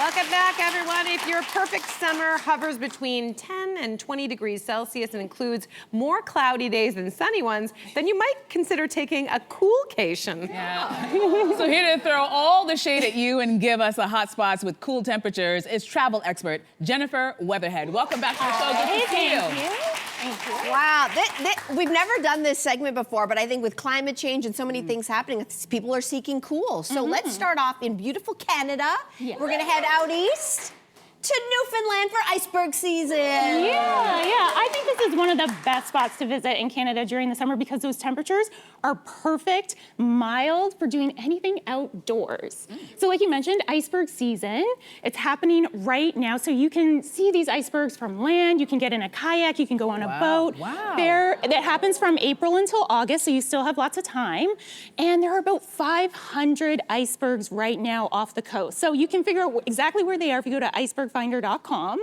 Welcome back, everyone. If your perfect summer hovers between 10 and 20 degrees Celsius and includes more cloudy days than sunny ones, then you might consider taking a coolcation. Yeah. So here to throw all the shade at you and give us the hot spots with cool temperatures is travel expert Jennifer Weatherhead. Welcome back to the show. Good to see you. Thank you. Wow, we've never done this segment before, but I think with climate change and so many things happening, people are seeking cool. So let's start off in beautiful Canada. Yeah. We're gonna head out east to Newfoundland for iceberg season. Yeah, I think this is one of the best spots to visit in Canada during the summer because those temperatures are perfect, mild for doing anything outdoors. So like you mentioned, iceberg season, it's happening right now. So you can see these icebergs from land, you can get in a kayak, you can go on a boat. That happens from April until August, so you still have lots of time. And there are about 500 icebergs right now off the coast. So you can figure out exactly where they are if you go to icebergfinder.com.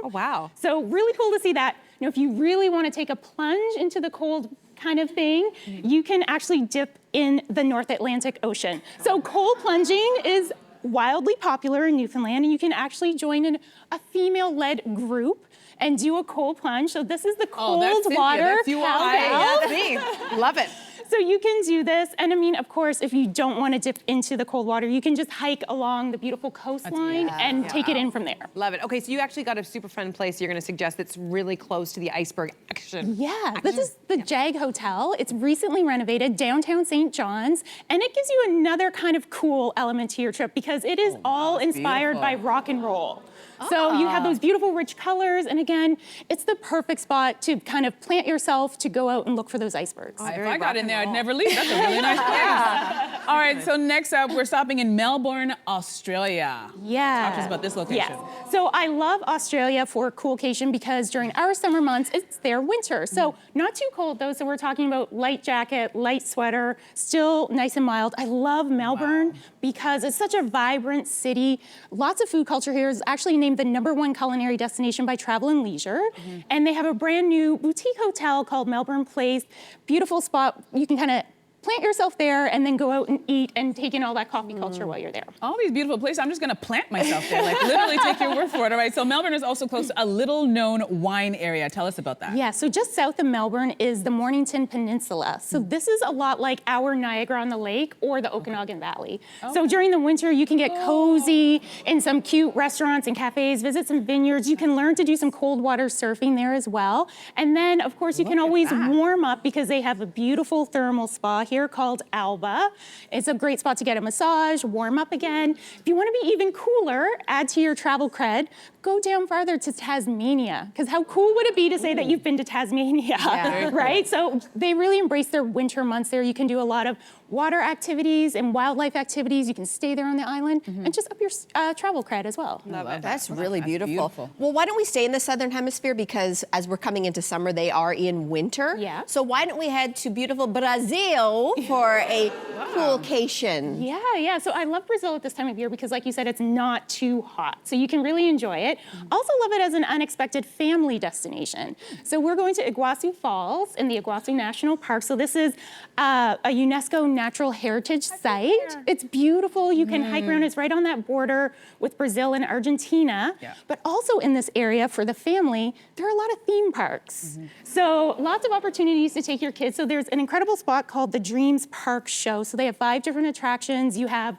Oh, wow. So really cool to see that. You know, if you really want to take a plunge into the cold kind of thing, you can actually dip in the North Atlantic Ocean. So cold plunging is wildly popular in Newfoundland, and you can actually join in a female-led group and do a cold plunge. So this is the cold water. That's you all. That's me. Love it. So you can do this, and I mean, of course, if you don't want to dip into the cold water, you can just hike along the beautiful coastline and take it in from there. Love it. Okay, so you actually got a super fun place you're going to suggest that's really close to the iceberg action. Yeah, this is the Jag Hotel. It's recently renovated, downtown St. John's, and it gives you another kind of cool element to your trip because it is all inspired by rock and roll. So you have those beautiful rich colors, and again, it's the perfect spot to kind of plant yourself to go out and look for those icebergs. If I got in there, I'd never leave. That's a really nice place. All right, so next up, we're stopping in Melbourne, Australia. Yeah. Talk to us about this location. Yes. So I love Australia for coolcation because during our summer months, it's their winter. So not too cold though, so we're talking about light jacket, light sweater, still nice and mild. I love Melbourne because it's such a vibrant city. Lots of food culture here. Is actually named the #1 culinary destination by Travel and Leisure. And they have a brand new boutique hotel called Melbourne Place. Beautiful spot. You can kind of plant yourself there and then go out and eat and take in all that coffee culture while you're there. All these beautiful places, I'm just gonna plant myself there, like literally take your word for it. All right, so Melbourne is also close to a little known wine area. Tell us about that. Yeah, so just south of Melbourne is the Mornington Peninsula. So this is a lot like our Niagara on the Lake or the Okanagan Valley. So during the winter, you can get cozy in some cute restaurants and cafes, visit some vineyards. You can learn to do some cold water surfing there as well. And then, of course, you can always warm up because they have a beautiful thermal spa here called Alba. It's a great spot to get a massage, warm up again. If you want to be even cooler, add to your travel cred, go down farther to Tasmania. Because how cool would it be to say that you've been to Tasmania, right? So they really embrace their winter months there. You can do a lot of water activities and wildlife activities. You can stay there on the island and just up your travel cred as well. Love it. That's really beautiful. Well, why don't we stay in the Southern Hemisphere because as we're coming into summer, they are in winter. Yeah. So why don't we head to beautiful Brazil for a coolcation? Yeah. So I love Brazil at this time of year because like you said, it's not too hot. So you can really enjoy it. Also love it as an unexpected family destination. So we're going to Iguazu Falls in the Iguazu National Park. So this is a UNESCO Natural Heritage Site. It's beautiful. You can hike around. It's right on that border with Brazil and Argentina. But also in this area for the family, there are a lot of theme parks. So lots of opportunities to take your kids. So there's an incredible spot called the Dreams Park Show. So they have 5 different attractions. You have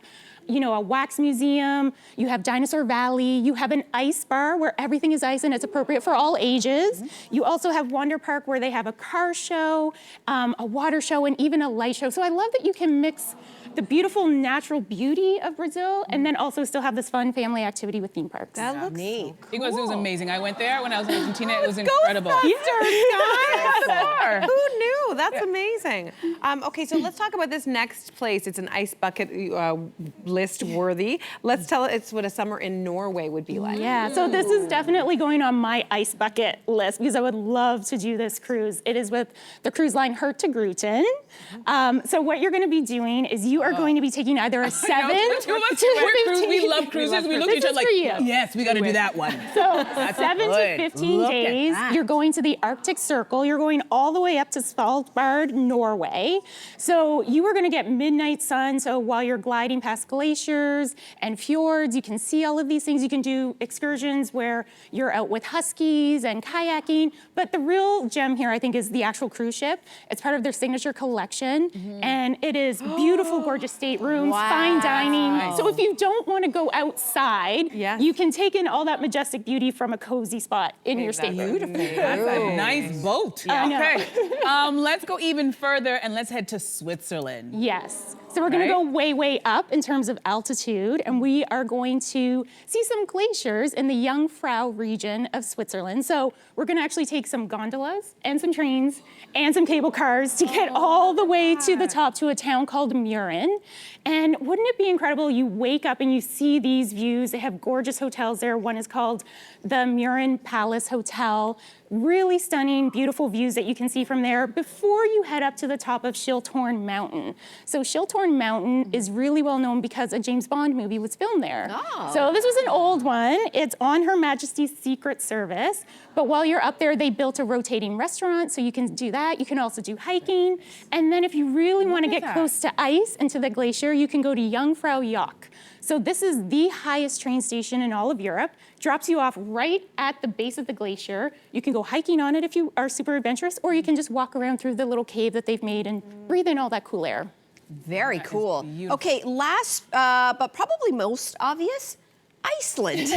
a wax museum, you have Dinosaur Valley, you have an ice bar where everything is ice and it's appropriate for all ages. You also have Wonder Park where they have a car show, a water show, and even a light show. So I love that you can mix the beautiful natural beauty of Brazil and then also still have this fun family activity with theme parks. That looks neat. So cool. It was amazing. I went there when I was in Argentina. It was incredible. Who knew? That's amazing. Okay, so let's talk about this next place. It's an ice bucket list worthy. Let's tell it it's what a summer in Norway would be like. Yeah, so this is definitely going on my ice bucket list because I would love to do this cruise. It is with the cruise line Hurtigruten. So what you're going to be doing is you are going to be taking either a 7 The two of us, to we're 15. we love cruises. We look at each This other like, is for you. yes, we got to do that one. So 7 to 15 Look at days, that. you're going to the Arctic Circle. You're going all the way up to Svalbard, Norway. So you are going to get midnight sun. So while you're gliding past glaciers and fjords, you can see all of these things. You can do excursions where you're out with huskies and kayaking. But the real gem here, I think, is the actual cruise ship. It's part of their signature collection. And it is beautiful, gorgeous staterooms, fine dining. So if you don't want to go outside, you can take in all that majestic beauty from a cozy spot in your stateroom. That's a nice boat. Okay. Let's go even further and let's head to Switzerland. Yes. So we're going to go way, way up in terms of altitude, and we are going to see some glaciers in the Jungfrau region of Switzerland. So we're going to actually take some gondolas and some trains and some cable cars to get all the way to the top to a town called Mürren. And wouldn't it be incredible? You wake up and you see these views. They have gorgeous hotels there. One is called the Mürren Palace Hotel. Really stunning, beautiful views that you can see from there before you head up to the top of Schilthorn Mountain. So Schilthorn Mountain is really well known because a James Bond movie was filmed there. So this was an old one. It's on Her Majesty's Secret Service. But while you're up there, they built a rotating restaurant, so you can do that. You can also do hiking. And then if you really want to get close to ice and to the glacier, you can go to Jungfrau Joch. So this is the highest train station in all of Europe. Drops you off right at the base of the glacier. You can go hiking on it if you are super adventurous, or you can just walk around through the little cave that they've made and breathe in all that cool air. Very cool. Okay, last but probably most obvious, Iceland.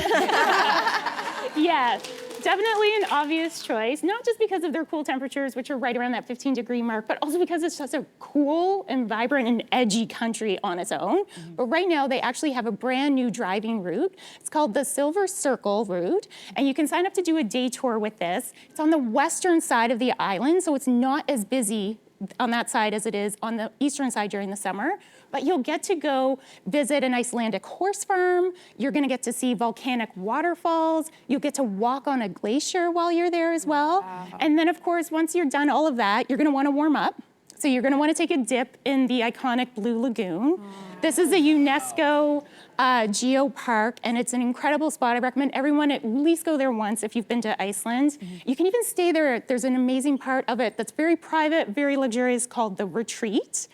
Yes, definitely an obvious choice, not just because of their cool temperatures, which are right around that 15-degree mark, but also because it's such a cool and vibrant and edgy country on its own. But right now, they actually have a brand new driving route. It's called the Silver Circle route, and you can sign up to do a day tour with this. It's on the western side of the island, so it's not as busy on that side as it is on the eastern side during the summer. But you'll get to go visit an Icelandic horse farm. You're gonna get to see volcanic waterfalls. You'll get to walk on a glacier while you're there as well. And then of course, once you're done all of that, you're gonna wanna warm up. So you're gonna wanna take a dip in the iconic Blue Lagoon. This is a UNESCO geopark, and it's an incredible spot. I recommend everyone at least go there once if you've been to Iceland. You can even stay there. There's an amazing part of it that's very private, very luxurious, called the Retreat.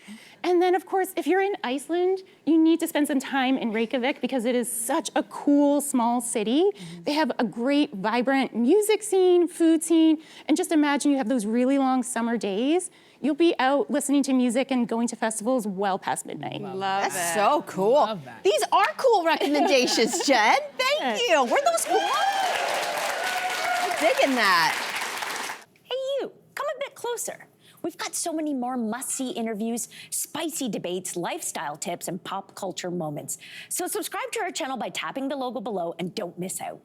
And then, of course, if you're in Iceland, you need to spend some time in Reykjavik because it is such a cool, small city. They have a great, vibrant music scene, food scene, and just imagine you have those really long summer days. You'll be out listening to music and going to festivals well past midnight. That's so cool. These are cool recommendations, Jen. Thank you. Were those cool? I'm digging that. Hey, you, come a bit closer. We've got so many more must-see interviews, spicy debates, lifestyle tips, and pop culture moments. So subscribe to our channel by tapping the logo below and don't miss out.